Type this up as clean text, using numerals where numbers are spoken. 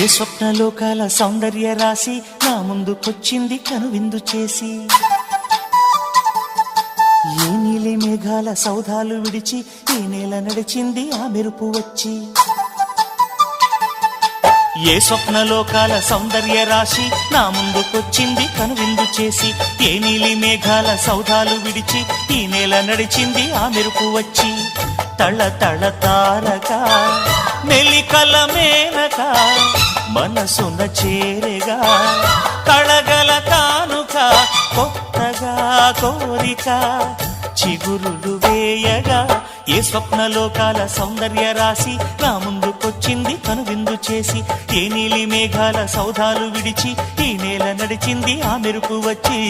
ఏ స్వప్నలోకాల సౌందర్య రాశి నా ముందుకొచ్చింది కనువిందు చేసి, ఏ నీలి మేఘాల సౌధాలు విడిచి ఈ నేల నడిచింది ఆ మెరుపు వచ్చి. ఏ స్వప్నలోకాల సౌందర్య రాశి నా ముందుకొచ్చింది కనువిందు చేసి, ఏ నీలి మేఘాల సౌధాలు విడిచి ఈ నేల నడిచింది ఆ మెరుపు వచ్చి. తళ తళ తారక మెలికల మేనక మనసున చేరగా, కళగల కానుక కొత్తగా కోరిక చిగురులు వేయగా. ఏ స్వప్నలోకాల సౌందర్య రాశి నా ముందుకొచ్చింది కనువిందు చేసి, ఏ నీలి మేఘాల సౌధాలు విడిచి ఈ నేల నడిచింది ఆ మెరుపు వచ్చి.